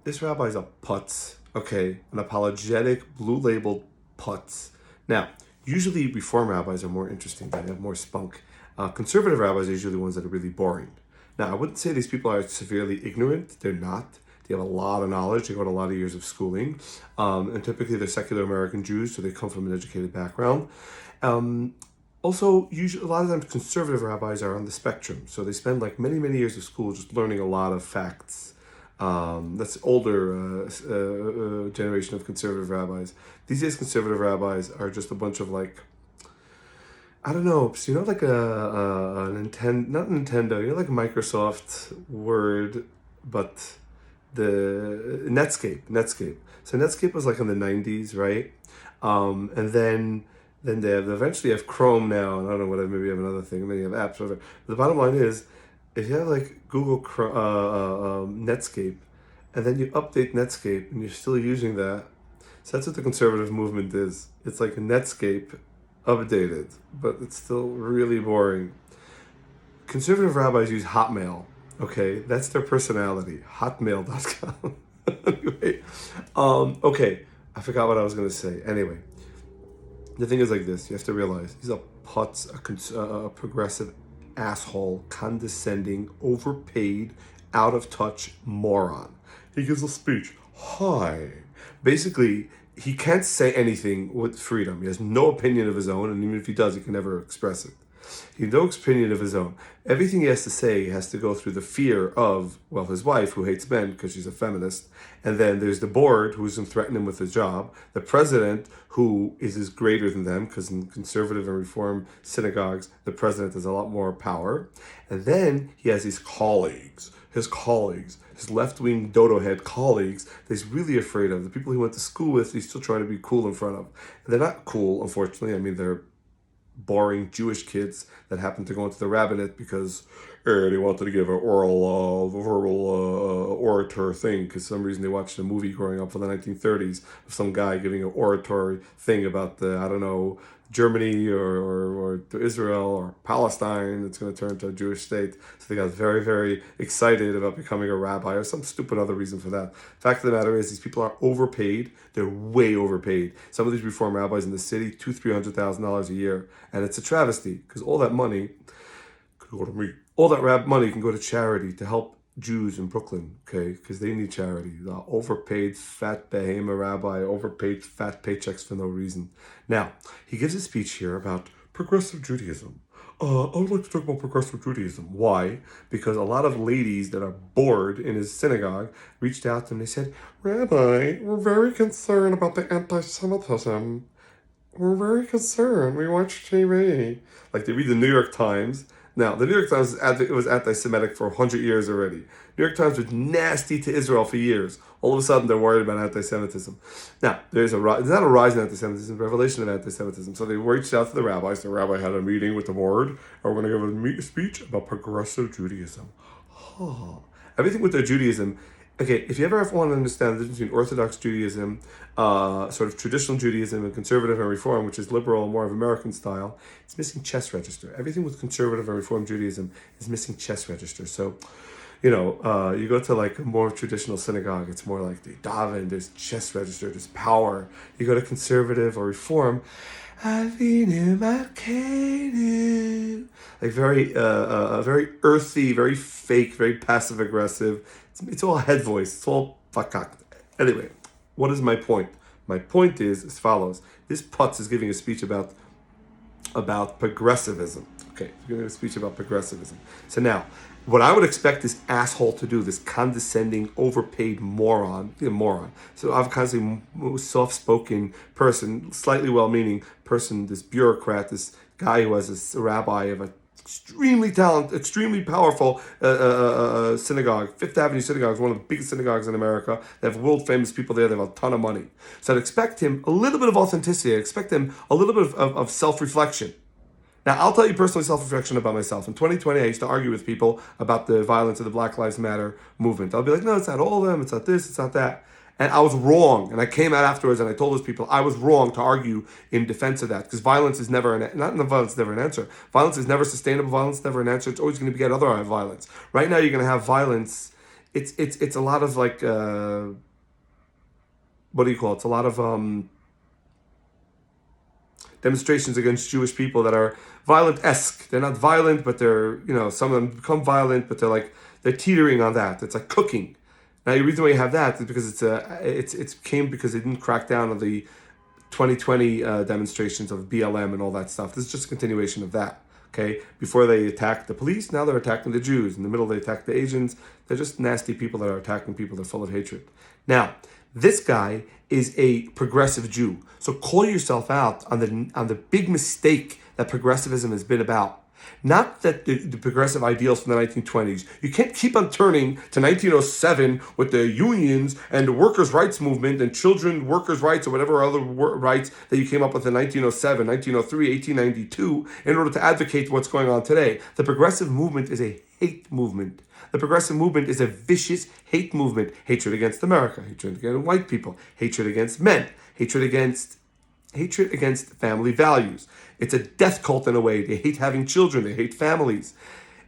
this rabbi's a putz, okay? An apologetic, blue-labeled putz. Now, usually Reform rabbis are more interesting. They have more spunk. Conservative rabbis are usually the ones that are really boring. Now, I wouldn't say these people are severely ignorant. They're not. They have a lot of knowledge. They go to a lot of years of schooling. And typically they're secular American Jews, so they come from an educated background. Also, usually, a lot of times conservative rabbis are on the spectrum. So they spend like many, many years of school just learning a lot of facts. That's older generation of conservative rabbis. These days, conservative rabbis are just a bunch of like, I don't know, so like a Nintendo, not Nintendo, like Microsoft Word, but the Netscape. So Netscape was like in the 90s, right? And then eventually have Chrome now, and I don't know, whatever, maybe you have another thing, maybe you have apps, whatever. But the bottom line is, if you have like Google Netscape, and then you update Netscape, and you're still using that, so that's what the conservative movement is. It's like a Netscape updated, but it's still really boring. Conservative rabbis use Hotmail. Okay, that's their personality. Hotmail.com. Anyway, okay, I forgot what I was gonna say. Anyway, the thing is like this: you have to realize he's a putz, a progressive asshole, condescending, overpaid, out of touch moron. He gives a speech. Hi. Basically, he can't say anything with freedom. He has no opinion of his own, and even if he does, he can never express it. He has no opinion of his own. Everything he has to say has to go through the fear of, well, his wife, who hates men because she's a feminist, and then there's the board, who's going to threaten him with his job, the president, who is greater than them, because in conservative and reform synagogues, the president has a lot more power, and then he has his colleagues, his left-wing dodo head colleagues that he's really afraid of. The people he went to school with, he's still trying to be cool in front of. And they're not cool, unfortunately. I mean, they're boring Jewish kids that happen to go into the rabbinate because they wanted to give an verbal orator thing because some reason they watched a movie growing up from the 1930s of some guy giving an oratory thing about the, I don't know, Germany or Israel or Palestine that's going to turn to a Jewish state. So they got very, very excited about becoming a rabbi or some stupid other reason for that. Fact of the matter is these people are overpaid. They're way overpaid. Some of these reform rabbis in the city, $200,000-$300,000 a year. And it's a travesty because all that money could go to me. All that money can go to charity to help Jews in Brooklyn, okay, because they need charity. The overpaid fat behemoth rabbi, overpaid fat paychecks for no reason. Now, he gives a speech here about progressive Judaism. I would like to talk about progressive Judaism. Why? Because a lot of ladies that are bored in his synagogue reached out to him and they said, Rabbi, we're very concerned about the anti-Semitism. We're very concerned. We watch TV. Like they read the New York Times. Now, the New York Times was anti-Semitic for 100 years already. New York Times was nasty to Israel for years. All of a sudden, they're worried about anti-Semitism. Now, there's not a rise in anti-Semitism, revelation of anti-Semitism. So they reached out to the rabbis. The rabbi had a meeting with the board, and we're going to give a speech about progressive Judaism. Everything with their Judaism. Okay, if you ever want to understand the difference between Orthodox Judaism, sort of traditional Judaism, and conservative and reform, which is liberal, more of American style, it's missing chess register. Everything with conservative and reform Judaism is missing chess register. So, you go to like a more traditional synagogue, it's more like they daven, there's chess register, there's power. You go to conservative or reform, like very earthy, very fake, very passive aggressive. It's all head voice. It's all fakak. Anyway, what is my point? My point is as follows. This putz is giving a speech about progressivism. Okay, he's giving a speech about progressivism. So now, what I would expect this asshole to do, this condescending, overpaid moron. So I've constantly soft-spoken person, slightly well-meaning person, this bureaucrat, this guy who has a rabbi of a extremely talented, extremely powerful synagogue. Fifth Avenue Synagogue is one of the biggest synagogues in America. They have world famous people there. They have a ton of money. So I'd expect him a little bit of authenticity. I'd expect him a little bit of self-reflection. Now, I'll tell you personally self-reflection about myself. In 2020, I used to argue with people about the violence of the Black Lives Matter movement. I'll be like, no, it's not all of them. It's not this. It's not that. And I was wrong. And I came out afterwards and I told those people I was wrong to argue in defense of that. Because violence is never violence is never an answer. Violence is never sustainable. Violence is never an answer. It's always going to beget other violence. Right now, you're going to have violence it's a lot of like what do you call it? It's a lot of demonstrations against Jewish people that are violent-esque. They're not violent, but they're, some of them become violent, but they're teetering on that. It's like cooking. Now, the reason why you have that is because it came because they didn't crack down on the 2020 demonstrations of BLM and all that stuff. This is just a continuation of that. Okay, before they attacked the police, now they're attacking the Jews. In the middle, they attacked the Asians. They're just nasty people that are attacking people. They're full of hatred. Now, this guy is a progressive Jew. So call yourself out on the big mistake that progressivism has been about. Not that the progressive ideals from the 1920s. You can't keep on turning to 1907 with the unions and the workers' rights movement and children workers' rights or whatever other rights that you came up with in 1907, 1903, 1892 in order to advocate what's going on today. The progressive movement is a hate movement. The progressive movement is a vicious hate movement. Hatred against America, hatred against white people, hatred against men, hatred against family values. It's a death cult in a way. They hate having children. They hate families.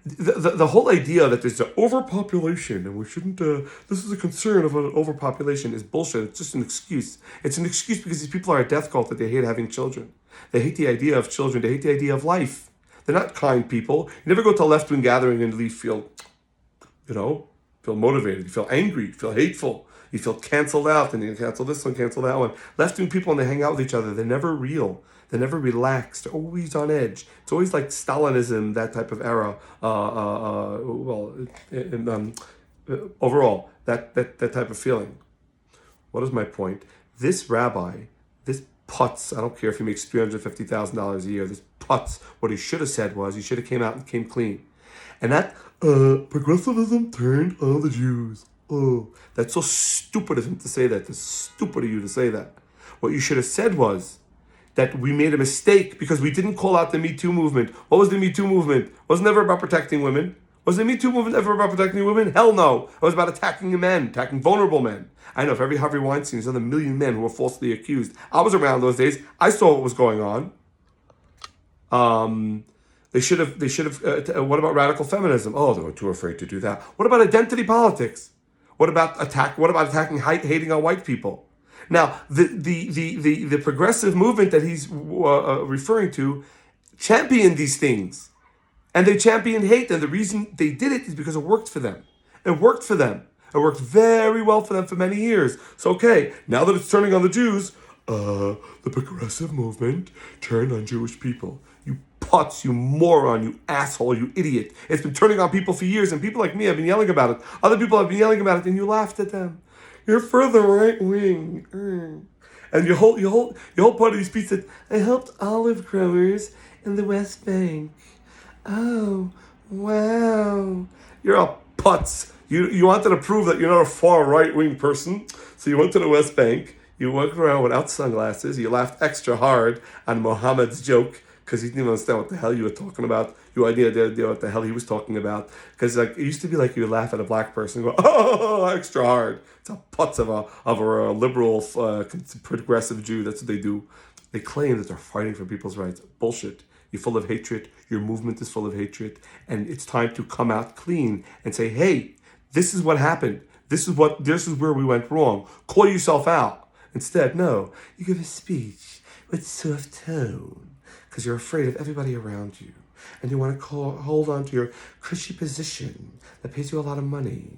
The whole idea that there's an overpopulation and we shouldn't, this is a concern of an overpopulation is bullshit. It's just an excuse. It's an excuse because these people are a death cult that they hate having children. They hate the idea of children. They hate the idea of life. They're not kind people. You never go to a left-wing gathering and leave feel motivated. You feel angry. You feel hateful. You feel canceled out, and you cancel this one, cancel that one. Left-wing people, when they hang out with each other, they're never real. They're never relaxed. They're always on edge. It's always like Stalinism, that type of era. Overall, that type of feeling. What is my point? This rabbi, this putz, I don't care if he makes $350,000 a year, this putz, what he should have said was, he should have came out and came clean. And that progressivism turned on the Jews. Oh, that's so stupid of him to say that. It's stupid of you to say that. What you should have said was that we made a mistake because we didn't call out the Me Too movement. What was the Me Too movement? It was never about protecting women. Was the Me Too movement ever about protecting women? Hell no. It was about attacking men, attacking vulnerable men. I know, for every Harvey Weinstein, there's another million men who were falsely accused. I was around those days. I saw what was going on. They should have, what about radical feminism? Oh, they were too afraid to do that. What about identity politics? What about attacking, hating on white people? Now, the progressive movement that he's referring to championed these things. And they championed hate. And the reason they did it is because it worked for them. It worked for them. It worked very well for them for many years. So, okay, now that it's turning on the Jews, the progressive movement turned on Jewish people. You putz, you moron, you asshole, you idiot. It's been turning on people for years, and people like me have been yelling about it. Other people have been yelling about it, and you laughed at them. You're for the right wing. And your whole part of your speech said, I helped olive growers in the West Bank. Oh, wow. You're a putz. You wanted to prove that you're not a far right-wing person, so you went to the West Bank, you walked around without sunglasses, you laughed extra hard on Mohammed's joke, because he didn't even understand what the hell you were talking about. You had no idea what the hell he was talking about. Because it used to be like you would laugh at a black person and go, oh, extra hard. It's a putz of a liberal, progressive Jew. That's what they do. They claim that they're fighting for people's rights. Bullshit. You're full of hatred. Your movement is full of hatred. And it's time to come out clean and say, hey, this is what happened. This is where we went wrong. Call yourself out. Instead, no. You give a speech with soft tone. Because you're afraid of everybody around you. And you want to hold on to your cushy position that pays you a lot of money.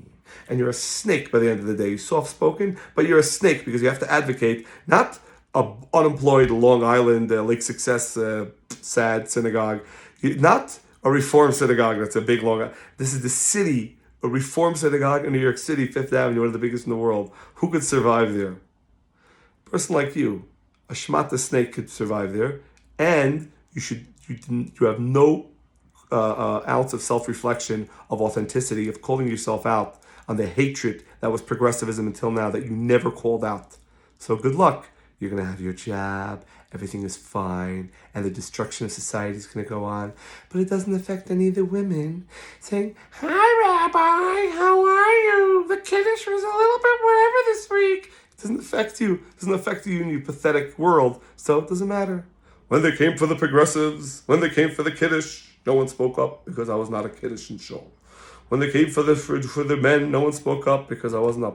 And you're a snake by the end of the day. Soft-spoken, but you're a snake because you have to advocate not a unemployed Long Island, Lake Success, sad synagogue. Not a Reform synagogue that's a big Long. This is the city, a Reform synagogue in New York City, Fifth Avenue, one of the biggest in the world. Who could survive there? A person like you, a shmata snake, could survive there. And you have no ounce of self-reflection, of authenticity, of calling yourself out on the hatred that was progressivism until now that you never called out. So good luck. You're going to have your job. Everything is fine. And the destruction of society is going to go on. But it doesn't affect any of the women saying, hi, Rabbi, how are you? The kiddush was a little bit whatever this week. It doesn't affect you. It doesn't affect you in your pathetic world. So it doesn't matter. When they came for the progressives, when they came for the kiddush, no one spoke up because I was not a kiddush in shul. When they came for the men, no one spoke up because I wasn't a